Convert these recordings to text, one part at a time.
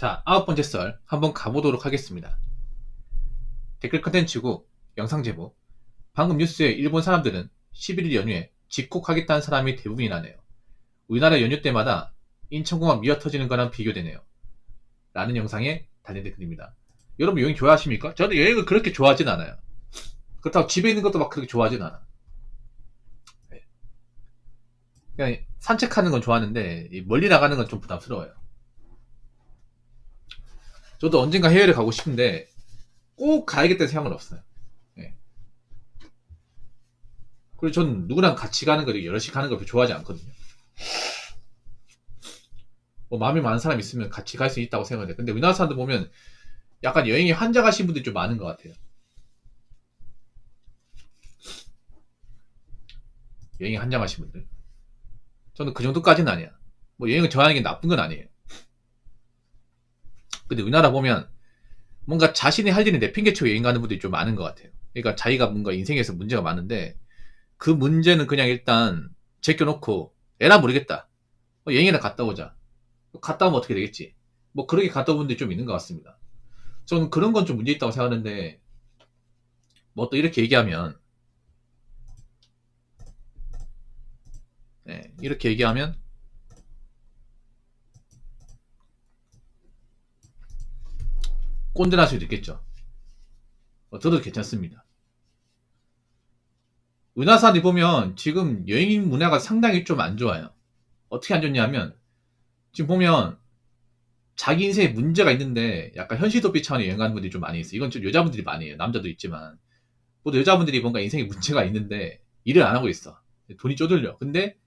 자, 9번째 썰 한번 가보도록 하겠습니다. 댓글 컨텐츠고 영상 제보. 방금 뉴스에 일본 사람들은 11일 연휴에 집콕하겠다는 사람이 대부분이라네요. 우리나라 연휴 때마다 인천공항 미어터지는 거랑 비교되네요. 라는 영상에 달린 댓글입니다. 여러분 여행 좋아하십니까? 저는 여행을 그렇게 좋아하진 않아요. 그렇다고 집에 있는 것도 막 그렇게 좋아하진 않아. 그냥 산책하는 건 좋아하는데 멀리 나가는 건 좀 부담스러워요. 저도 언젠가 해외를 가고 싶은데 꼭 가야겠다는 생각은 없어요. 예. 그리고 전 누구랑 같이 가는 거, 여럿이 가는 걸 좋아하지 않거든요. 뭐 마음이 많은 사람 있으면 같이 갈 수 있다고 생각해요. 근데 우리나라 사람들 보면 약간 여행에 환장하신 분들이 좀 많은 것 같아요. 여행에 환장하신 분들. 저는 그 정도까지는 아니야. 뭐 여행을 좋아하는 게 나쁜 건 아니에요. 근데 우리나라 보면 뭔가 자신이 할 일을 내팽개치고 여행 가는 분들이 좀 많은 것 같아요. 그러니까 자기가 뭔가 인생에서 문제가 많은데 그 문제는 그냥 일단 제껴놓고 에라 모르겠다. 여행이나 갔다 오자. 갔다 오면 어떻게 되겠지. 뭐 그렇게 갔다 온 분들이 좀 있는 것 같습니다. 저는 그런 건 좀 문제 있다고 생각하는데 뭐 또 이렇게 얘기하면 이렇게 얘기하면 꼰대날 수도 있겠죠. 저도 괜찮습니다. 우리나라 사람들이 보면 지금 여행 문화가 상당히 좀 안 좋아요. 어떻게 안 좋냐면 지금 보면 자기 인생에 문제가 있는데 약간 현실도피 차원의 여행 가는 분들이 좀 많이 있어요. 이건 좀 여자분들이 많이 해요. 남자도 있지만 모두 여자분들이 뭔가 인생에 문제가 있는데 일을 안 하고 있어. 돈이 쪼들려. 근데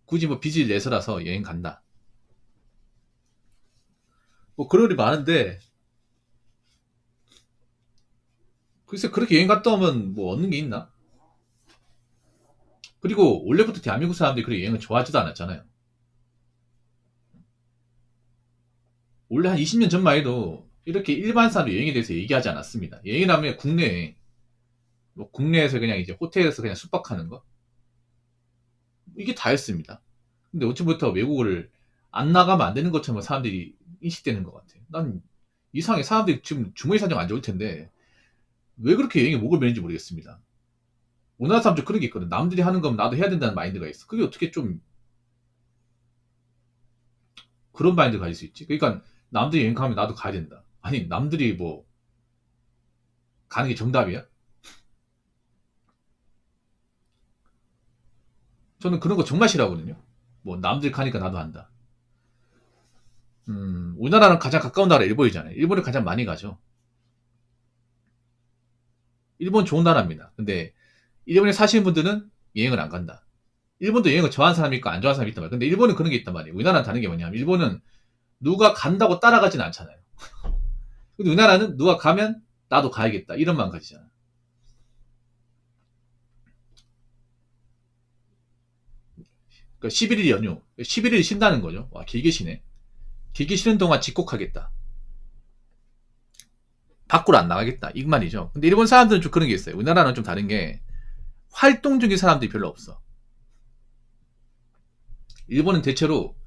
굳이 뭐 빚을 내서라서 여행 간다. 뭐 그런 일이 많은데 글쎄 그렇게 여행 갔다 오면 뭐 얻는 게 있나? 그리고 원래부터 대한민국 사람들이 그렇게 여행을 좋아하지도 않았잖아요. 원래 한 20년 전만 해도 이렇게 일반 사람들 여행에 대해서 얘기하지 않았습니다. 여행이라면 국내 여행, 뭐 국내에서 그냥 이제 호텔에서 그냥 숙박하는 거 이게 다였습니다. 근데 어찌부터 외국을 안 나가면 안 되는 것처럼 사람들이 인식되는 것 같아요. 난 이상하게 사람들이 지금 주머니 사정 안 좋을 텐데 왜 그렇게 여행에 목을 매는지 모르겠습니다. 우리나라 사람들 그런 게 있거든. 남들이 하는 거면 나도 해야 된다는 마인드가 있어. 그게 어떻게 좀 그런 마인드 가질 수 있지? 그러니까 남들이 여행 가면 나도 가야 된다. 아니 남들이 뭐 가는 게 정답이야? 저는 그런 거 정말 싫어하거든요. 뭐 남들 가니까 나도 한다. 우리나라랑 가장 가까운 나라 일본이잖아요. 일본을 가장 많이 가죠. 일본 좋은 나라입니다. 근데 일본에 사시는 분들은 여행을 안 간다. 일본도 여행을 좋아하는 사람이 있고 안 좋아하는 사람이 있단 말이에요. 근데 일본은 그런 게 있단 말이에요. 우리나라는 다른 게 뭐냐면 일본은 누가 간다고 따라가진 않잖아요. 근데 우리나라는 누가 가면 나도 가야겠다. 이런 마음 가지잖아. 그러니까 11일 연휴. 11일 쉰다는 거죠. 와, 길게 쉬네. 길게 쉬는 동안 집콕하겠다. 밖으로 안 나가겠다. 이 말이죠. 근데 일본 사람들은 좀 그런 게 있어요. 우리나라는 좀 다른 게 활동적인 사람들이 별로 없어. 일본은 대체로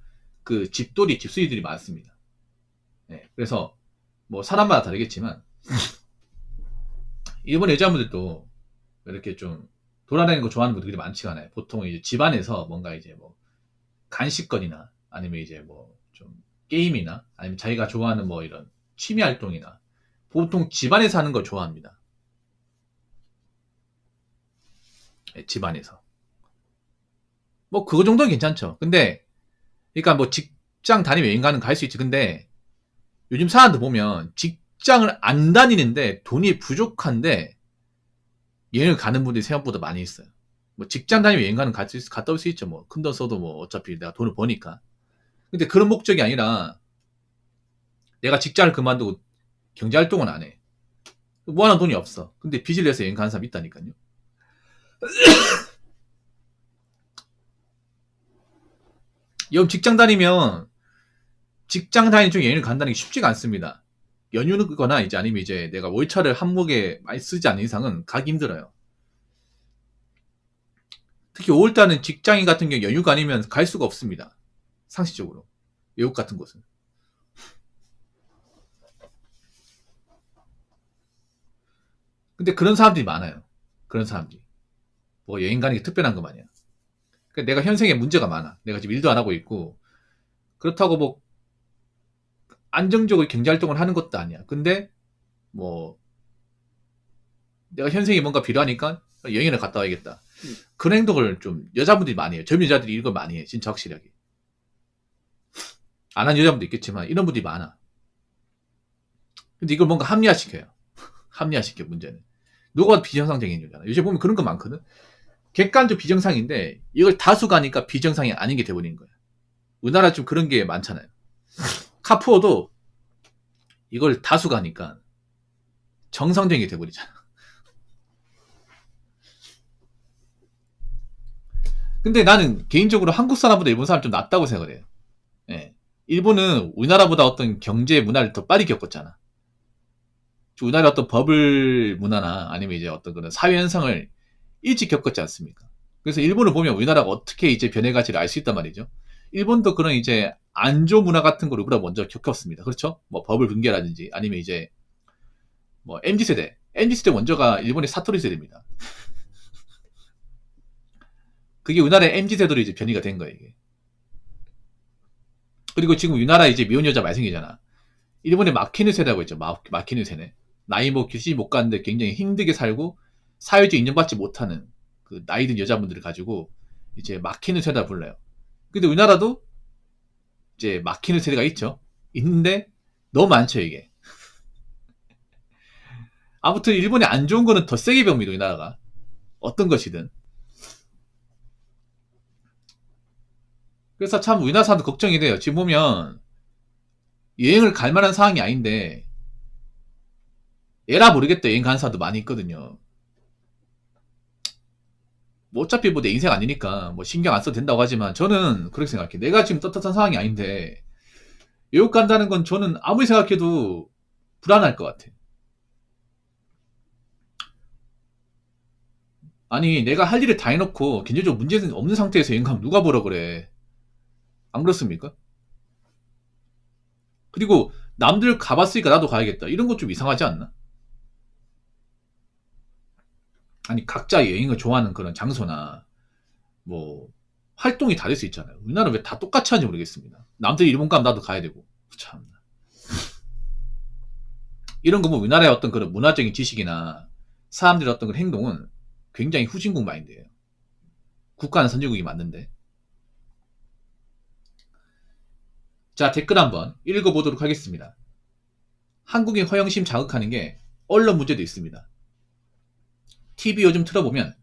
그 집돌이, 집수이들이 많습니다. 네, 그래서 뭐 사람마다 다르겠지만 일본 여자분들도 이렇게 좀 돌아다니는 거 좋아하는 분들이 많지가 않아요. 보통 이제 집안에서 뭔가 이제 뭐 간식거리나 아니면 이제 뭐 좀 게임이나 아니면 자기가 좋아하는 뭐 이런 취미 활동이나 보통 집안에서 하는 걸 좋아합니다. 네, 집안에서. 뭐 그거 정도는 괜찮죠. 근데 그러니까 뭐 직장 다니면 여행 가는 거 갈 수 있지. 근데 요즘 사람들 보면 직장을 안 다니는데 돈이 부족한데 여행을 가는 분들이 생각보다 많이 있어요. 뭐 직장 다니면 여행 가는 갔다 올 수 있죠. 뭐 큰 돈 써도 뭐 어차피 내가 돈을 버니까. 근데 그런 목적이 아니라 내가 직장을 그만두고 경제 활동은 안 해. 모아놓은 돈이 없어. 근데 빚을 내서 여행 가는 사람 있다니까요. 여러분 직장 다니면 직장 다니는 중 여행을 간다는 게 쉽지가 않습니다. 연휴거나 이제 아니면 이제 내가 월차를 한목에 많이 쓰지 않는 이상은 가기 힘들어요. 특히 5월달은 직장인 같은 경우 연휴가 아니면 갈 수가 없습니다. 상식적으로. 외국 같은 곳은. 근데 그런 사람들이 많아요. 그런 사람들이. 뭐 여행 가는 게 특별한 거 마냥. 그러니까 내가 현생에 문제가 많아. 내가 지금 일도 안 하고 있고 그렇다고 뭐 안정적으로 경제활동을 하는 것도 아니야. 근데 뭐 내가 현생에 뭔가 필요하니까 여행을 갔다 와야겠다. 그런 행동을 좀 여자분들이 많이 해요. 젊은 여자들이 이런 걸 많이 해. 진짜 확실하게. 안 한 여자분도 있겠지만 이런 분들이 많아. 근데 이걸 뭔가 합리화시켜요. 합리화시켜 문제는. 누가 비정상적인 여자나. 요새 보면 그런 거 많거든. 객관적 비정상인데 이걸 다수가니까 비정상이 아닌 게 돼버린 거야. 우리나라 좀 그런 게 많잖아요. 카푸어도 이걸 다수가니까 정상적인 게 돼버리잖아. 근데 나는 개인적으로 한국 사람보다 일본 사람 좀 낫다고 생각을 해요. 예. 일본은 우리나라보다 어떤 경제 문화를 더 빨리 겪었잖아. 우리나라 어떤 버블 문화나 아니면 이제 어떤 그런 사회 현상을 일찍 겪었지 않습니까? 그래서 일본을 보면 우리나라가 어떻게 이제 변해갈지를 알 수 있단 말이죠. 일본도 그런 이제 안조 문화 같은 걸 우리보다 먼저 겪었습니다. 그렇죠? 뭐 버블 붕괴라든지 아니면 이제 뭐 MZ세대 먼저가 일본의 사토리 세대입니다. 그게 우리나라의 MZ세대로 이제 변이가 된 거예요, 이게. 그리고 지금 우리나라 이제 미혼 여자 말썽이잖아. 일본의 마키누 세대라고 있죠. 마키누 세대. 나이 뭐 길지 못 가는데 굉장히 힘들게 살고 사회적 인정받지 못하는 그 나이 든 여자분들을 가지고 이제 마키누 세대라 불러요. 근데 우리나라도 이제 마키누 세대가 있죠. 있는데 너무 많죠, 이게. 아무튼 일본이 안 좋은 거는 더 세게 배웁니다, 우리나라가. 어떤 것이든. 그래서 참 우리나라 사람도 걱정이 돼요. 지금 보면 여행을 갈 만한 상황이 아닌데 에라 모르겠다 여행 가는 사람도 많이 있거든요. 뭐 어차피 뭐 내 인생 아니니까 뭐 신경 안 써도 된다고 하지만 저는 그렇게 생각해. 내가 지금 떳떳한 상황이 아닌데 외국 간다는 건 저는 아무리 생각해도 불안할 것 같아. 아니 내가 할 일을 다 해놓고 경제적으로 문제는 없는 상태에서 여행 가면 누가 보러 그래. 안 그렇습니까? 그리고 남들 가봤으니까 나도 가야겠다. 이런 거 좀 이상하지 않나? 아니 각자 여행을 좋아하는 그런 장소나 뭐 활동이 다를 수 있잖아요. 우리나라는 왜 다 똑같이 하는지 모르겠습니다. 남들이 일본 가면 나도 가야 되고 참 이런 거 보면 우리나라의 어떤 그런 문화적인 지식이나 사람들의 어떤 그런 행동은 굉장히 후진국 마인드예요. 국가는 선진국이 맞는데. 자 댓글 한번 읽어보도록 하겠습니다. 한국인 허영심 자극하는 게 언론 문제도 있습니다. TV 요즘 틀어보면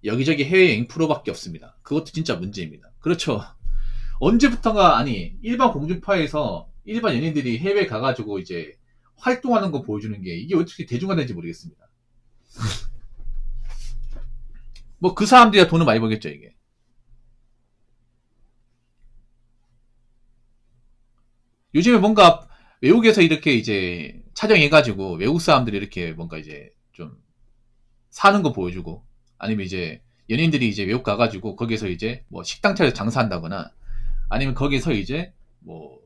여기저기 해외여행 프로밖에 없습니다. 그것도 진짜 문제입니다. 그렇죠. 언제부턴가 아니 일반 공중파에서 일반 연예인들이 해외 가가지고 이제 활동하는 거 보여주는 게 이게 어떻게 대중화되는지 모르겠습니다. 뭐 그 사람들이야 돈을 많이 벌겠죠 이게. 요즘에 뭔가 외국에서 이렇게 이제 촬영해가지고 외국 사람들이 이렇게 뭔가 이제 좀 사는 거 보여주고 아니면 이제 연예인들이 이제 외국 가가지고 거기서 이제 뭐 식당 차려서 장사한다거나 아니면 거기서 이제 뭐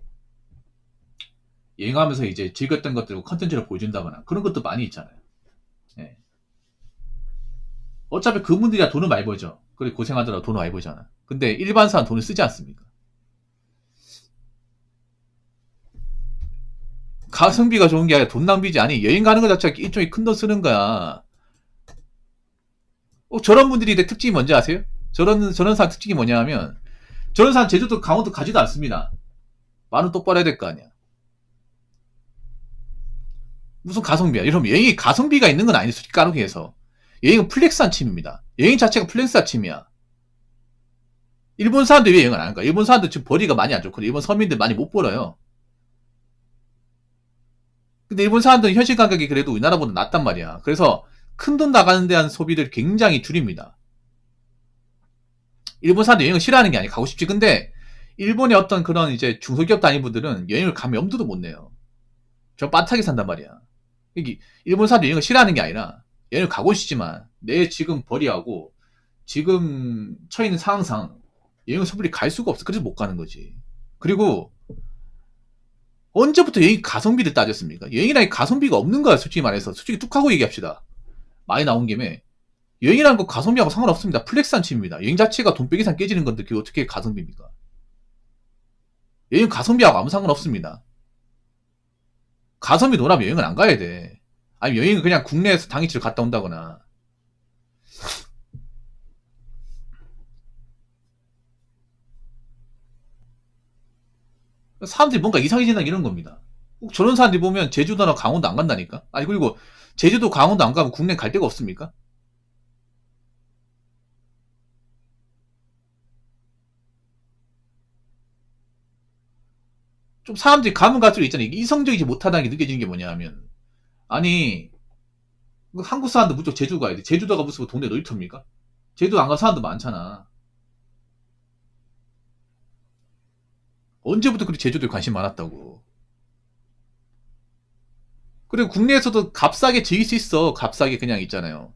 여행하면서 이제 즐겼던 것들 컨텐츠를 보여준다거나 그런 것도 많이 있잖아요. 예. 어차피 그분들이야 돈을 많이 벌죠. 그래 고생하더라도 돈을 많이 벌잖아. 근데 일반 사람 돈을 쓰지 않습니까? 가성비가 좋은 게 아니라 돈 낭비지. 아니 여행 가는 거 자체가 일종의 큰 돈 쓰는 거야. 저런 분들이 특징이 뭔지 아세요? 저런 사람 특징이 뭐냐 하면 저런 사람 제주도 강원도 가지도 않습니다. 말은 똑바로 해야 될 거 아니야. 무슨 가성비야. 이러면 여행이 가성비가 있는 건 아니지. 솔직히 까놓게 해서. 여행은 플렉스한 취미입니다. 여행 자체가 플렉스한 취미야. 일본 사람들이 왜 여행을 안 할까? 일본 사람들 지금 벌이가 많이 안 좋거든. 일본 서민들 많이 못 벌어요. 근데 일본 사람들은 현실 감각이 그래도 우리나라보다 낫단 말이야. 그래서 큰 돈 나가는 데 대한 소비를 굉장히 줄입니다. 일본 사람들 여행을 싫어하는 게 아니라 가고 싶지. 근데 일본의 어떤 그런 이제 중소기업 단위분들은 여행을 가면 엄두도 못 내요. 저 빠듯하게 산단 말이야. 이게 일본 사람들 여행을 싫어하는 게 아니라 여행을 가고 싶지만 내 지금 벌이하고 지금 처해 있는 상황상 여행을 섣불리 갈 수가 없어. 그래서 못 가는 거지. 그리고 언제부터 여행 가성비를 따졌습니까? 여행이라는 가성비가 없는 거야. 솔직히 말해서. 솔직히 뚝 하고 얘기합시다. 많이 나온 김에 여행이라는 거 가성비하고 상관없습니다. 플렉스한 취미입니다. 여행 자체가 돈 빼기 상 깨지는 건데 그게 어떻게 가성비입니까? 여행 가성비하고 아무 상관없습니다. 가성비 논하면 여행은 안 가야 돼. 아니 여행은 그냥 국내에서 당일치로 갔다 온다거나. 사람들이 뭔가 이상해진다 이런 겁니다. 꼭 저런 사람들이 보면 제주도나 강원도 안 간다니까? 아니 그리고 제주도 강원도 안 가면 국내 갈 데가 없습니까? 좀 사람들이 가면 갈수록 있잖아요. 이성적이지 못하다는 게 느껴지는 게 뭐냐 하면 아니 한국 사람들 무조건 제주 가야 돼. 제주도가 무슨 동네 놀이터입니까? 제주도 안 간 사람도 많잖아. 언제부터 그렇게 제주도에 관심 많았다고. 그리고 국내에서도 값싸게 즐길 수 있어. 값싸게 그냥 있잖아요.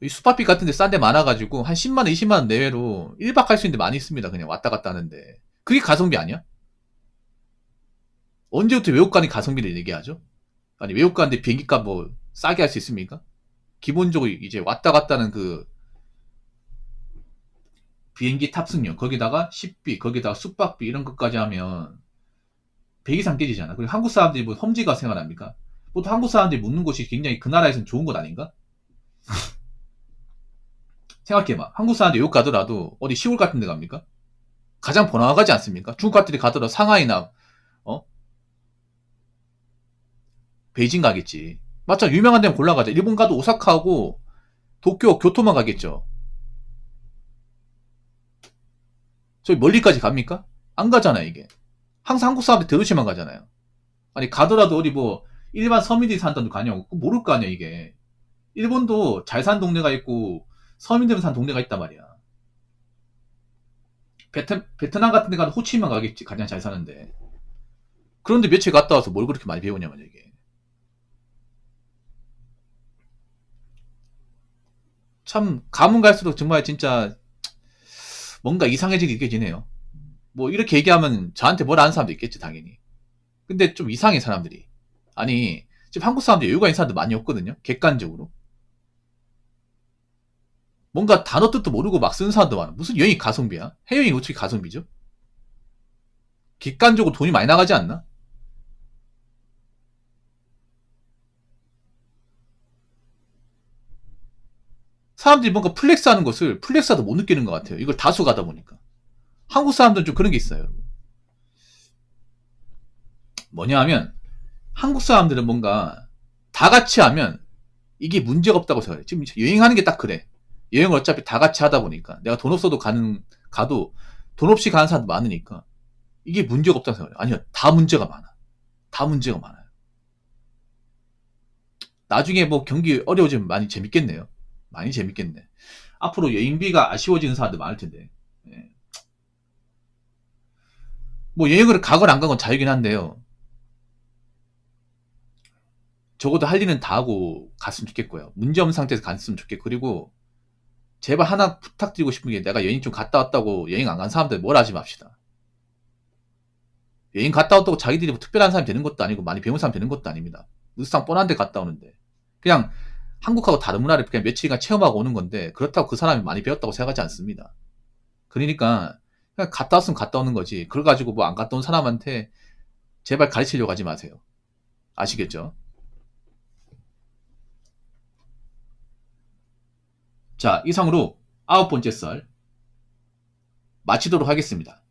이 수파비 같은 데 싼 데 많아가지고 한 10만원, 20만원 내외로 1박 할 수 있는 데 많이 있습니다. 그냥 왔다 갔다 하는데. 그게 가성비 아니야? 언제부터 외국 가는 가성비를 얘기하죠? 아니 외국 가는데 비행기값 뭐 싸게 할 수 있습니까? 기본적으로 이제 왔다 갔다 하는 그 비행기 탑승료 거기다가 식비 거기다가 숙박비 이런 것까지 하면 100 이상 깨지잖아. 그리고 한국 사람들이 뭐 험지가 생활합니까? 보통 한국 사람들이 묵는 곳이 굉장히 그 나라에서는 좋은 것 아닌가? 생각해봐. 한국 사람들이 외국 가더라도 어디 시골 같은 데 갑니까? 가장 번화하지 않습니까? 중국 같은 데 가더라도 상하이나 어? 베이징 가겠지. 맞죠? 유명한 데는 골라가자. 일본 가도 오사카하고 도쿄, 교토만 가겠죠. 저기 멀리까지 갑니까? 안 가잖아요, 이게. 항상 한국 사람들 대도시만 가잖아요. 아니, 가더라도 어디 뭐, 일반 서민들이 산다는 거 아니냐고. 모를 거 아니야, 이게. 일본도 잘 산 동네가 있고, 서민들은 산 동네가 있단 말이야. 베트남 같은 데 가도 호치민만 가겠지, 가장 잘 사는데. 그런데 며칠 갔다 와서 뭘 그렇게 많이 배우냐면, 이게. 참, 가면 갈수록 정말 진짜, 뭔가 이상해지게 느껴지네요. 뭐, 이렇게 얘기하면 저한테 뭘 아는 사람도 있겠지, 당연히. 근데 좀 이상해, 사람들이. 아니, 지금 한국 사람들 여유가 있는 사람들 많이 없거든요? 객관적으로. 뭔가 단어 뜻도 모르고 막 쓰는 사람도 많아. 무슨 여행이 가성비야? 해외여행이 어떻게 가성비죠? 객관적으로 돈이 많이 나가지 않나? 사람들이 뭔가 플렉스 하는 것을 플렉스하다 못 느끼는 것 같아요. 이걸 다수 가다 보니까. 한국 사람들은 좀 그런 게 있어요. 뭐냐 하면, 한국 사람들은 뭔가 다 같이 하면 이게 문제가 없다고 생각해. 지금 여행하는 게 딱 그래. 여행을 어차피 다 같이 하다 보니까. 내가 돈 없어도 가도 돈 없이 가는 사람도 많으니까. 이게 문제가 없다고 생각해. 아니요. 다 문제가 많아. 다 문제가 많아요. 나중에 뭐 경기 어려워지면 많이 재밌겠네요. 많이 재밌겠네. 앞으로 여행비가 아쉬워지는 사람들 많을 텐데. 예. 뭐 여행을 가거나 안 가건 자유긴 한데요. 적어도 할 일은 다 하고 갔으면 좋겠고요. 문제 없는 상태에서 갔으면 좋겠고. 그리고 제발 하나 부탁드리고 싶은 게 내가 여행 좀 갔다 왔다고 여행 안 간 사람들 뭘 하지 맙시다. 여행 갔다 왔다고 자기들이 뭐 특별한 사람이 되는 것도 아니고 많이 배운 사람이 되는 것도 아닙니다. 늘상 뻔한 데 갔다 오는데. 그냥 한국하고 다른 문화를 그냥 며칠간 체험하고 오는 건데 그렇다고 그 사람이 많이 배웠다고 생각하지 않습니다. 그러니까 그냥 갔다 왔으면 갔다 오는 거지. 그걸 가지고 뭐 안 갔다 온 사람한테 제발 가르치려고 하지 마세요. 아시겠죠? 자, 이상으로 9번째 썰 마치도록 하겠습니다.